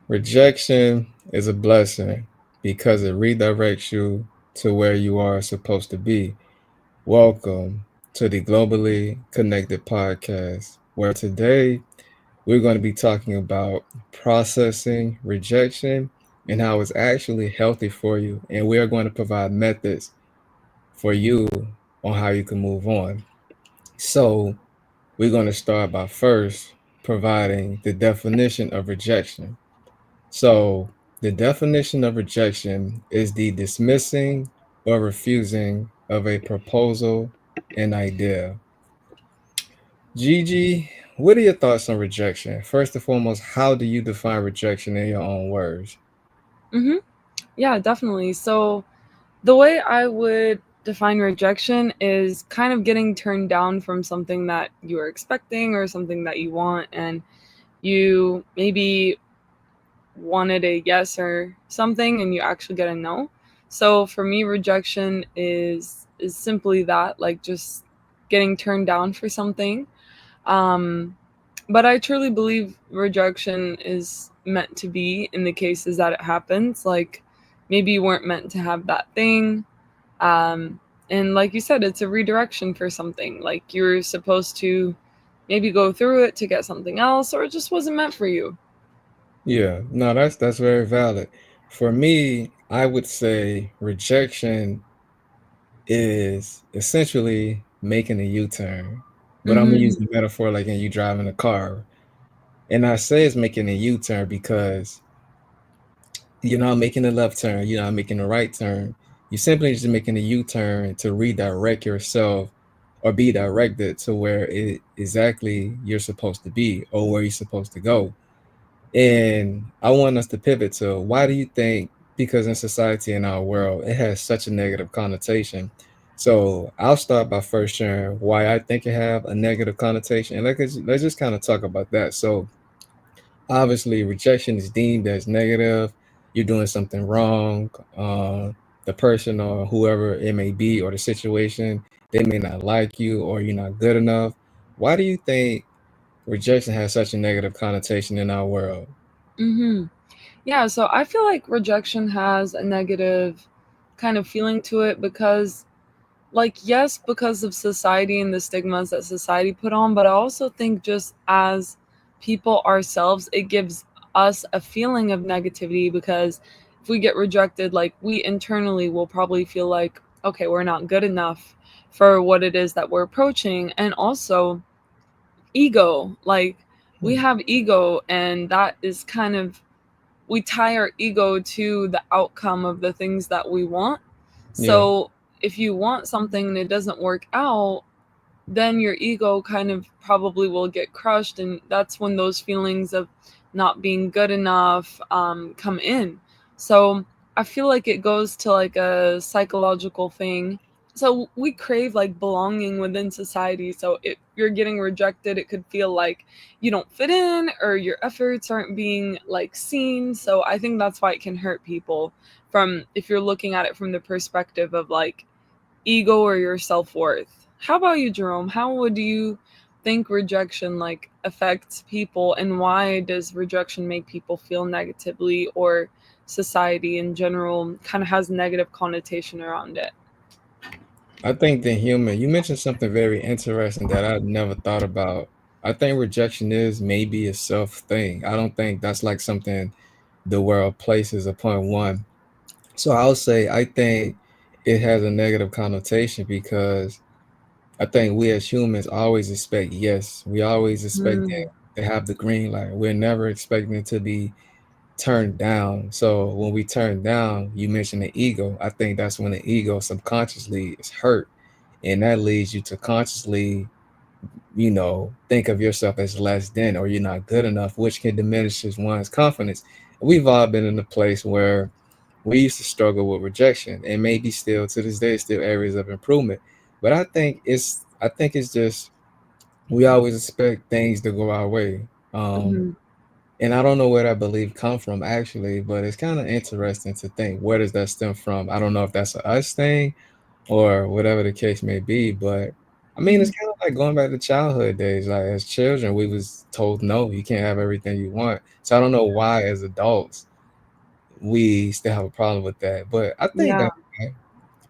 Rejection is a blessing because it redirects you to where you are supposed to be. Welcome to the Globally Connected Podcast, where today we're going to be talking about processing rejection and how it's actually healthy for you. And we are going to provide methods for you on how you can move on. So, we're going to start by first providing the definition of rejection. So, the definition of rejection is the dismissing or refusing of a proposal, an idea. Gigi, what are your thoughts on rejection? First and foremost, how do you define rejection in your own words? Mm-hmm. Yeah, definitely. So the way I would define rejection is kind of getting turned down from something that you are expecting or something that you want, and you maybe wanted a yes or something, and you actually get a no. So for me, rejection is simply that, like just getting turned down for something. Um, but I truly believe rejection is meant to be in the cases that it happens. Like maybe you weren't meant to have that thing. And like you said, it's a redirection for something. Like you're supposed to maybe go through it to get something else, or it just wasn't meant for you. Yeah, no, that's very valid. For me, I would say rejection is essentially making a U-turn. But I'm gonna use Mm-hmm. the metaphor like in you driving a car. And I say it's making a U-turn because you're not making a left turn, you're not making a right turn. You're simply just making a U-turn to redirect yourself or be directed to where it exactly you're supposed to be or where you're supposed to go. And I want us to pivot to why do you think, because in society in our world, it has such a negative connotation. So I'll start by first sharing why I think it have a negative connotation. And let's just kind of talk about that. So obviously rejection is deemed as negative. You're doing something wrong. The person or whoever it may be or the situation, they may not like you or you're not good enough. Why do you think rejection has such a negative connotation in our world? Mm-hmm. Yeah, so I feel like rejection has a negative kind of feeling to it because, like, yes, because of society and the stigmas that society put on, but I also think just as people ourselves, it gives us a feeling of negativity because if we get rejected, like, we internally will probably feel like, okay, we're not good enough for what it is that we're approaching. And also, ego. Like, we have ego, and that is kind of we tie our ego to the outcome of the things that we want. Yeah. So if you want something and it doesn't work out, then your ego kind of probably will get crushed. And that's when those feelings of not being good enough come in. So I feel like it goes to like a psychological thing. So we crave like belonging within society. So if you're getting rejected, it could feel like you don't fit in or your efforts aren't being like seen. So I think that's why it can hurt people from if you're looking at it from the perspective of like ego or your self-worth. How about you, Jerome? How would you think rejection like affects people, and why does rejection make people feel negatively, or society in general kind of has negative connotation around it? I think the human, you mentioned something very interesting that I never thought about. I think rejection is maybe a self thing. I don't think that's like something the world places upon one. So I'll say I think it has a negative connotation because I think we as humans always expect yes. We always expect them Mm, to have the green light. We're never expecting it to be turned down. So when we turn down, you mentioned the ego. I think that's when the ego subconsciously is hurt. And that leads you to consciously, think of yourself as less than or you're not good enough, which can diminish one's confidence. We've all been in a place where we used to struggle with rejection and maybe still to this day still areas of improvement. But I think it's just we always expect things to go our way. Um, mhm, and I don't know where that belief come from actually, but it's kind of interesting to think where does that stem from? I don't know if that's a us thing or whatever the case may be, but I mean, it's kind of like going back to childhood days. Like as children, we was told no, you can't have everything you want. So I don't know why, as adults, we still have a problem with that. But I think Yeah. that's why.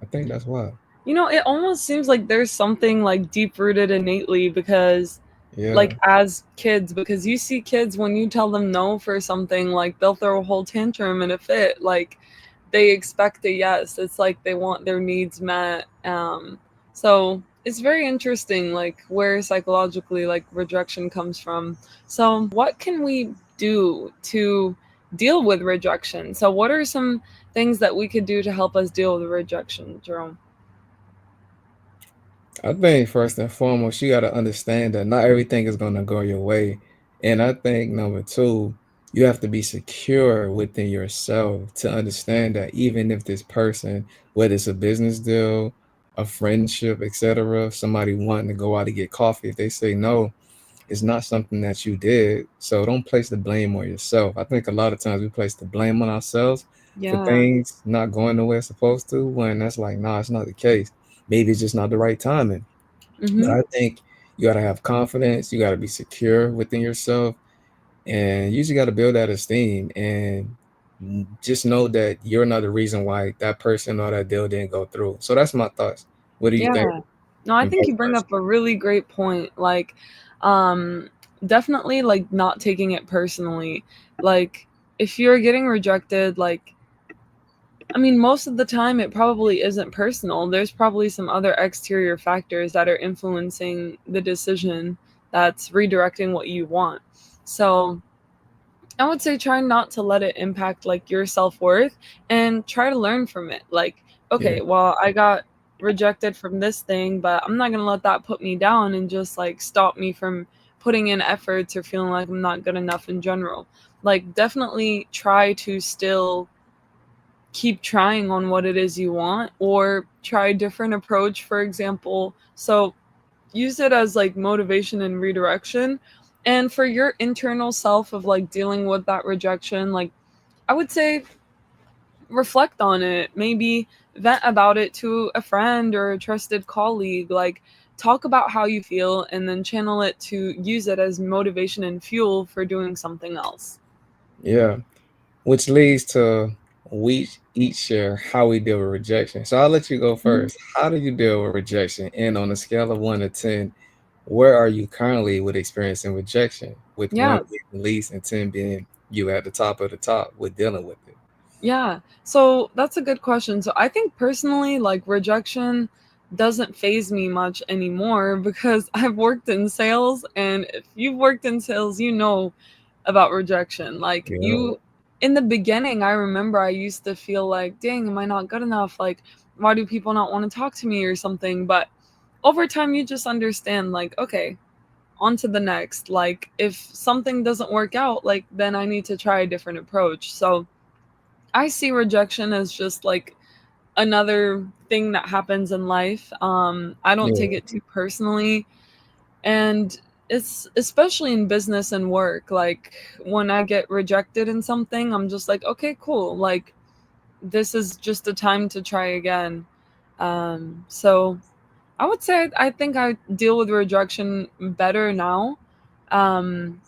I think that's why. You know, it almost seems like there's something like deep rooted innately because Yeah, like as kids, because you see kids when you tell them no for something, like they'll throw a whole tantrum in a fit. Like they expect a yes. It's like they want their needs met. So it's very interesting like where psychologically like rejection comes from. So what can we do to deal with rejection? So what are some things that we could do to help us deal with rejection, Jerome? I think first and foremost, you got to understand that not everything is going to go your way. And I think number two, you have to be secure within yourself to understand that even if this person, whether it's a business deal, a friendship, etc., somebody wanting to go out to get coffee, if they say no, it's not something that you did. So don't place the blame on yourself. I think a lot of times we place the blame on ourselves for Yeah. things not going the way it's supposed to, when that's like, nah, it's not the case. Maybe it's just not the right timing. But Mm-hmm. I think you got to have confidence. You got to be secure within yourself, and you just got to build that esteem. And just know that you're not the reason why that person or that deal didn't go through. So that's my thoughts. What do you think? Yeah. No, I And think vice you bring versa. up a really great point. Like, um, definitely like not taking it personally. Like, if you're getting rejected, like, I mean, most of the time it probably isn't personal. There's probably some other exterior factors that are influencing the decision that's redirecting what you want. So, I would say try not to let it impact like your self-worth and try to learn from it. Like, Yeah, okay, well, I got rejected from this thing, but I'm not going to let that put me down and just like stop me from putting in efforts or feeling like I'm not good enough in general. Like, definitely try to still keep trying on what it is you want or try a different approach, for example. So, use it as like motivation and redirection. And for your internal self of like dealing with that rejection, like I would say reflect on it, maybe vent about it to a friend or a trusted colleague, like talk about how you feel and then channel it to use it as motivation and fuel for doing something else. yeah. Which leads to we each share how we deal with rejection. So I'll let you go Mhm. first. How do you deal with rejection? And on a scale of 1 to 10, where are you currently with experiencing rejection? With one Yeah. being the least and 10 being you at the top of the top with dealing with it. Yeah. So that's a good question. So I think personally, like rejection doesn't phase me much anymore because I've worked in sales. And if you've worked in sales, you know about rejection. Like Yeah. you, in the beginning, I remember I used to feel like, dang, am I not good enough? Like, why do people not want to talk to me or something? But over time, you just understand, like, okay, on to the next. Like, if something doesn't work out, like, then I need to try a different approach. So, I see rejection as just like another thing that happens in life. I don't take Yeah. it too personally, and it's especially in business and work. Like when I get rejected in something, I'm just like, okay, cool. Like this is just a time to try again. So I would say I think I deal with rejection better now. Um,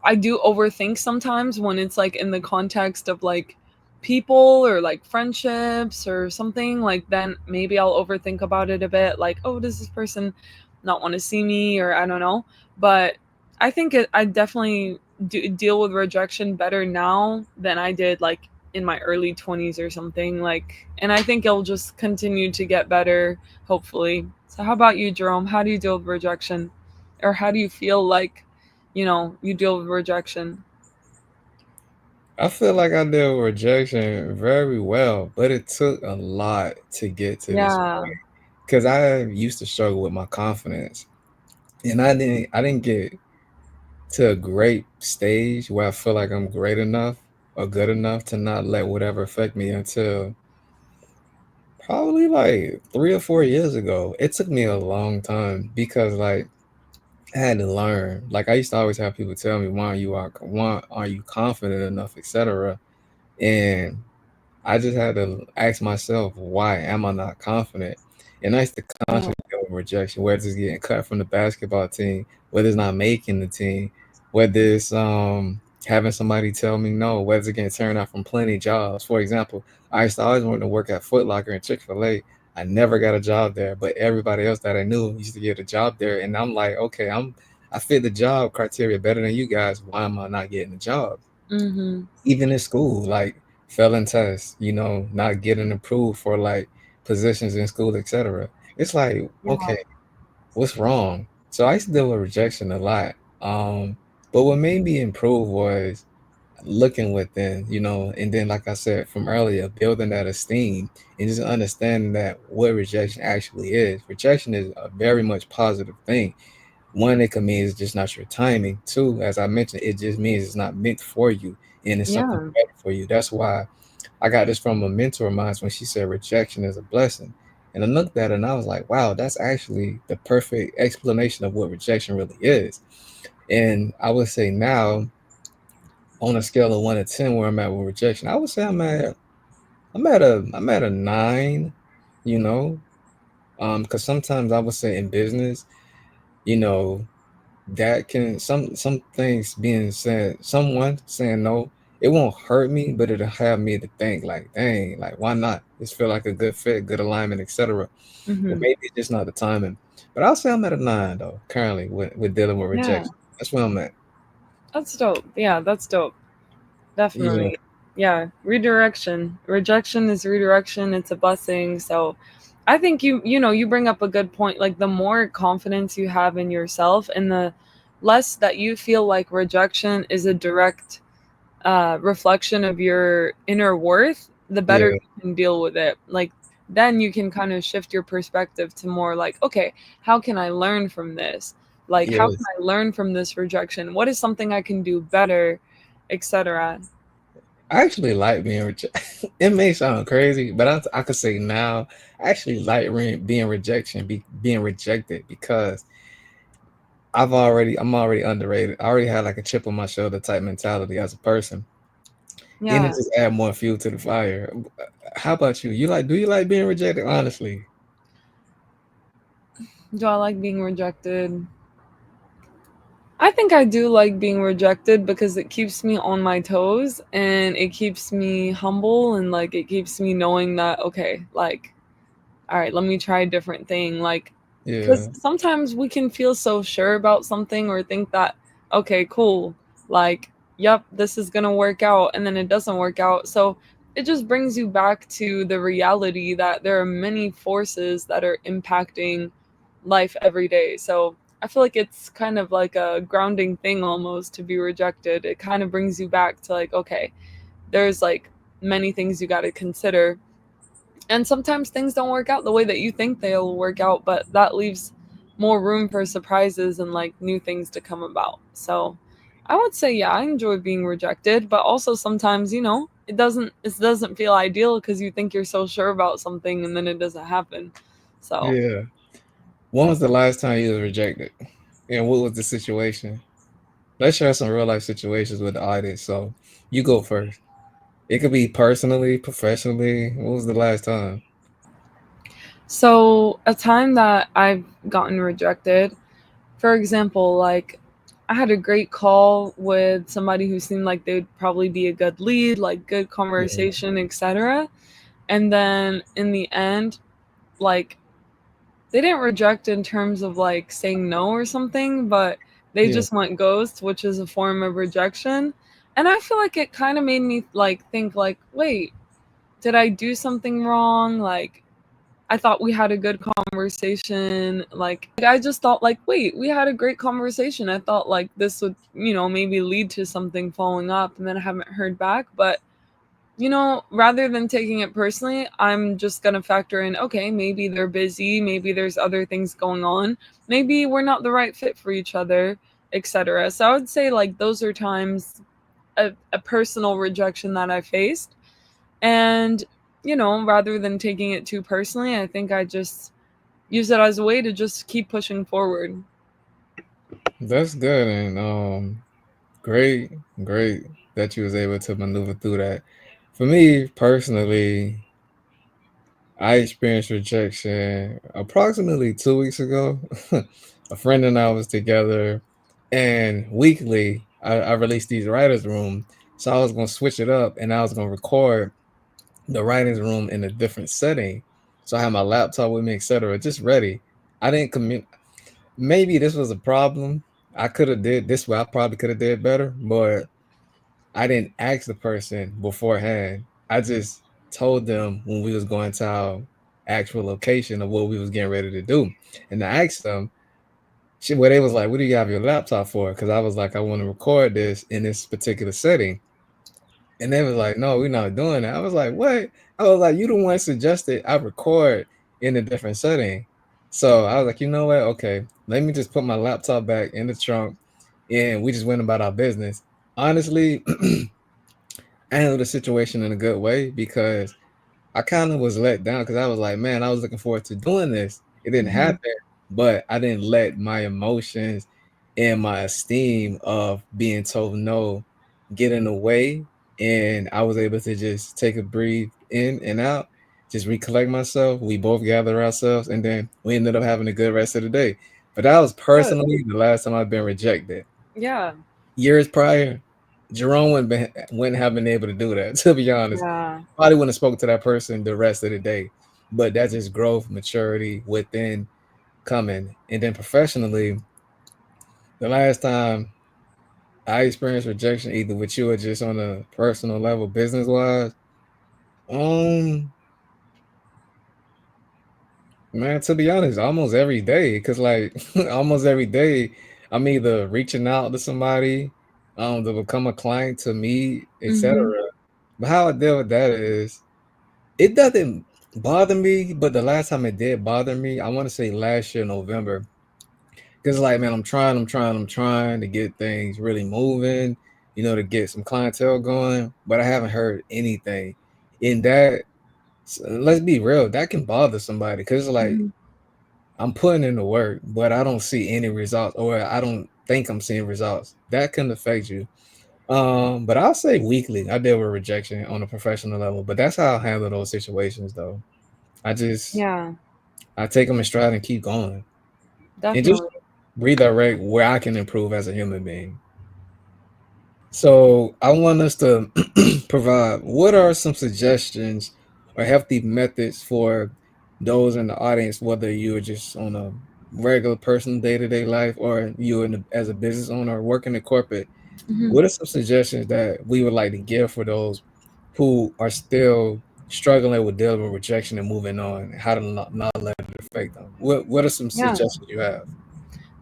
I do overthink sometimes when it's like in the context of like people or like friendships or something, like then maybe I'll overthink about it a bit, like, oh, does this person not want to see me, or I don't know. But I think I definitely deal with rejection better now than I did like in my early 20s or something, like, and I think it'll just continue to get better, hopefully. So how about you, Jerome? How do you deal with rejection, or how do you feel like you deal with rejection? I feel like I deal with rejection very well, but it took a lot to get to this Yeah. point because I used to struggle with my confidence, and I didn't get to a great stage where I feel like I'm great enough or good enough to not let whatever affect me until probably like 3 or 4 years ago. It took me a long time because like I had to learn. Like I used to always have people tell me, why are you confident enough, etc. And I just had to ask myself, why am I not confident? And I used to Yeah. constantly deal with rejection, whether it's getting cut from the basketball team, whether it's not making the team, whether it's having somebody tell me no, whether it's getting turned out from plenty jobs. For example, I used to always want to work at Foot Locker and Chick-fil-A. I never got a job there, but everybody else that I knew used to get a job there, and I'm like, okay, I fit the job criteria better than you guys. Why am I not getting a job? Mm-hmm. Even in school, like failing tests, not getting approved for like positions in school, etc. It's like, Yeah. okay, what's wrong? So I used to deal with rejection a lot. But what made me improve was looking within, and then like I said from earlier, building that esteem and just understanding that what rejection actually is. Rejection is a very much positive thing. One, it can mean it's just not your timing. Two, as I mentioned, it just means it's not meant for you and it's something Yeah. better for you. That's why I got this from a mentor of mine when she said rejection is a blessing. And I looked at it and I was like, wow, that's actually the perfect explanation of what rejection really is. And I would say now, on a scale of 1 to 10, where I'm at with rejection, I would say I'm at a 9, you know. Because sometimes I would say in business, you know, that can some things being said, someone saying no, it won't hurt me, but it'll have me to think like, dang, like why not? This feel like a good fit, good alignment, etc. But Mm-hmm. maybe it's just not the timing. But I'll say I'm at a 9 though, currently with dealing with Yeah. rejection. That's where I'm at. That's dope. Yeah, that's dope. Yeah, Definitely. Yeah. Redirection. Rejection is redirection. It's a blessing. So I think you bring up a good point. Like the more confidence you have in yourself and the less that you feel like rejection is a direct reflection of your inner worth, the better yeah, you can deal with it. Like then you can kind of shift your perspective to more like, okay, how can I learn from this? Like how can yes. I learn from this rejection? What is something I can do better, etc. I actually like being rejected. It may sound crazy, but I could say now I actually like being rejected because I'm already underrated. I already had like a chip on my shoulder type mentality as a person, and it Yeah. just add more fuel to the fire. How about you? Do you like being rejected? Honestly, Do I like being rejected? I think I do like being rejected because it keeps me on my toes and it keeps me humble and like it keeps me knowing that okay, like all right, let me try a different thing. Like, yeah, because sometimes we can feel so sure about something or think that, okay, cool, like, yep, this is going to work out. And then it doesn't work out. So it just brings you back to the reality that there are many forces that are impacting life every day. So I feel like it's kind of like a grounding thing almost to be rejected. It kind of brings you back to like, okay, there's like many things you got to consider and sometimes things don't work out the way that you think they'll work out, but that leaves more room for surprises and like new things to come about. So I would say yeah, I enjoy being rejected, but also sometimes, it doesn't feel ideal because you think you're so sure about something and then it doesn't happen. So yeah. When was the last time you was rejected, and what was the situation? Let's share some real life situations with the audience. So you go first. It could be personally, professionally. What was the last time? so a time that I've gotten rejected, for example, like I had a great call with somebody who seemed like they'd probably be a good lead, like good Yeah, conversation, etc. And then in the end, like they didn't reject in terms of like saying no or something, but they yeah. just went ghost, which is a form of rejection. And I feel like it kind of made me like think like, wait, did I do something wrong? Like I thought we had a good conversation. Like I just thought like, wait, we had a great conversation. I thought like this would, maybe lead to something following up and then I haven't heard back, but rather than taking it personally, I'm just going to factor in, okay, maybe they're busy, maybe there's other things going on, maybe we're not the right fit for each other, etc. So I would say like those are times a personal rejection that I faced. And, rather than taking it too personally, I think I just use it as a way to just keep pushing forward. That's good, and great, great that you was able to maneuver through that. For me personally, I experienced rejection approximately 2 weeks ago. A friend and I was together, and weekly I released these writers' room. So I was gonna switch it up, and I was gonna record the writers' room in a different setting. So I had my laptop with me, etc., just ready. I didn't commit. Maybe this was a problem. I could have did this way. I probably could have did better, but I didn't ask the person beforehand. I just told them when we was going to our actual location of what we was getting ready to do. And I asked them, shit, where they was like, what do you have your laptop for? Because I was like, I want to record this in this particular setting. And they was like, no, we're not doing that. I was like, what? I was like, you the one suggested I record in a different setting. So I was like, you know what? Okay, let me just put my laptop back in the trunk, and we just went about our business. Honestly, I handled the situation in a good way because I kind of was let down because I was like, man, I was looking forward to doing this. It didn't Hmm. happen, but I didn't let my emotions and my esteem of being told no get in the way. And I was able to just take a breathe in and out, just recollect myself. We both gather ourselves, and then we ended up having a good rest of the day. But that was Good. personally the last time I've been rejected. Yeah. Years prior, Jerome wouldn't have been able to do that, to be honest. Yeah. Probably wouldn't have spoken to that person the rest of the day. But that's just growth, maturity within coming. And then professionally, the last time I experienced rejection, either with you or just on a personal level, business wise, um, man, to be honest, almost every day. Cause like almost every day, I'm either reaching out to somebody, to become a client to me, Hmm. etc. But how I deal with that is it doesn't bother me, but the last time it did bother me, I want to say last year November, because like man, I'm trying to get things really moving, to get some clientele going, but I haven't heard anything. In that, let's be real, that can bother somebody because like Hmm. I'm putting in the work, but I don't see any results, or I don't think I'm seeing results. That can affect you. But I'll say weekly, I deal with rejection on a professional level, but that's how I handle those situations, though. I just Yeah. I take them in stride and keep going, and just Definitely. redirect where I can improve as a human being. So I want us to provide what are some suggestions or healthy methods for those in the audience, whether you're just on a regular person day to day life or as a business owner or working in corporate. Hmm. What are some suggestions that we would like to give for those who are still struggling with dealing with rejection and moving on? How to not let it affect them? What are some Yeah. suggestions you have?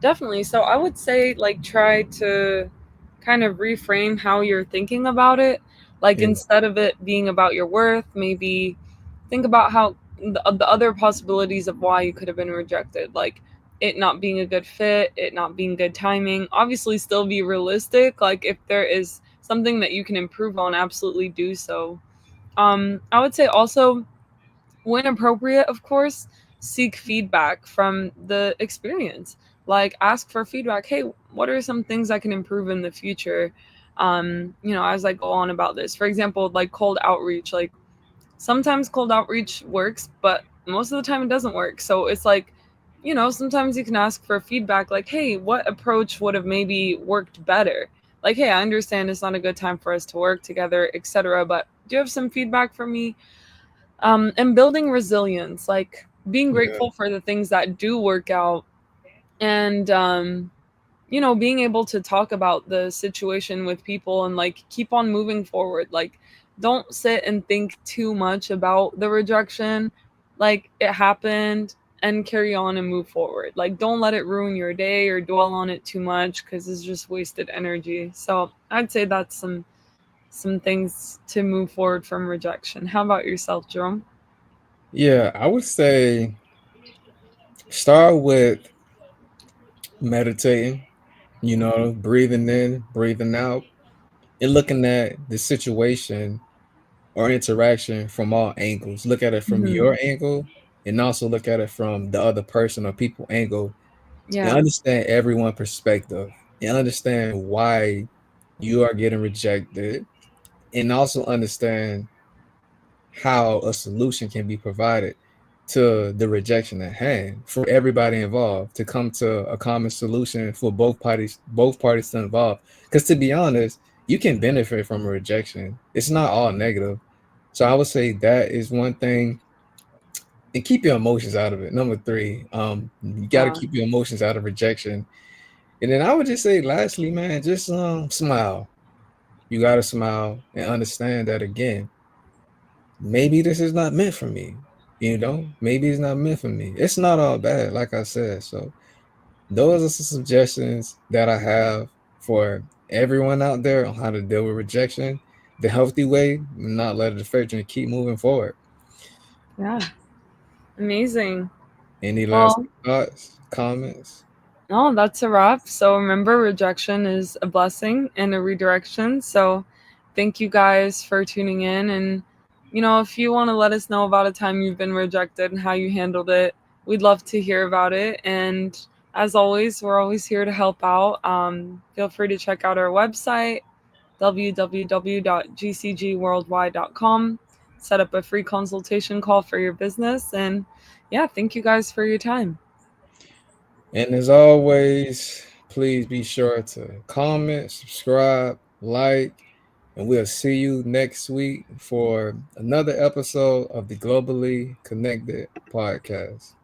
Definitely. So I would say like try to kind of reframe how you're thinking about it. Like Yeah, instead of it being about your worth, maybe think about how the other possibilities of why you could have been rejected. Like it not being a good fit, it not being good timing. Obviously, still be realistic. Like if there is something that you can improve on, absolutely do so. I would say also when appropriate, of course, seek feedback from the experience. Like ask for feedback. Hey, what are some things I can improve in the future? As I go on about this. For example, like cold outreach. Like sometimes cold outreach works, but most of the time it doesn't work. So it's like, sometimes you can ask for feedback like, hey, what approach would have maybe worked better? Like, hey, I understand it's not a good time for us to work together, etc. But do you have some feedback for me? And building resilience, like being yeah, grateful for the things that do work out, and being able to talk about the situation with people and like keep on moving forward. Like don't sit and think too much about the rejection. Like it happened, and carry on and move forward. Like don't let it ruin your day or dwell on it too much because it's just wasted energy. So I'd say that's some things to move forward from rejection. How about yourself, Jerome? yeah. I would say start with meditating. Breathing in, breathing out, and looking at the situation or interaction from all angles. Look at it from Hmm. your angle, and also look at it from the other person or people angle, and Yeah. understand everyone's perspective, and understand why you are getting rejected, and also understand how a solution can be provided. to the rejection at hand for everybody involved to come to a common solution for both parties to involve. Because to be honest, you can benefit from a rejection. It's not all negative. So I would say that is one thing. And keep your emotions out of it. Number three, you got to Yeah. keep your emotions out of rejection. And then I would just say, lastly, man, just smile. You got to smile and understand that again. Maybe this is not meant for me. Maybe it's not meant for me. It's not all bad, like I said. So those are some suggestions that I have for everyone out there on how to deal with rejection the healthy way, not let it affect you and keep moving forward. Yeah. Amazing. Any last Well, thoughts, comments? no, that's a wrap. So remember, rejection is a blessing and a redirection. So thank you guys for tuning in. And, if you want to let us know about a time you've been rejected and how you handled it, we'd love to hear about it. And as always, we're always here to help out. Feel free to check out our website, www.gcgworldwide.com. Set up a free consultation call for your business. And yeah, thank you guys for your time. And as always, please be sure to comment, subscribe, like, and we'll see you next week for another episode of the Globally Connected Podcast.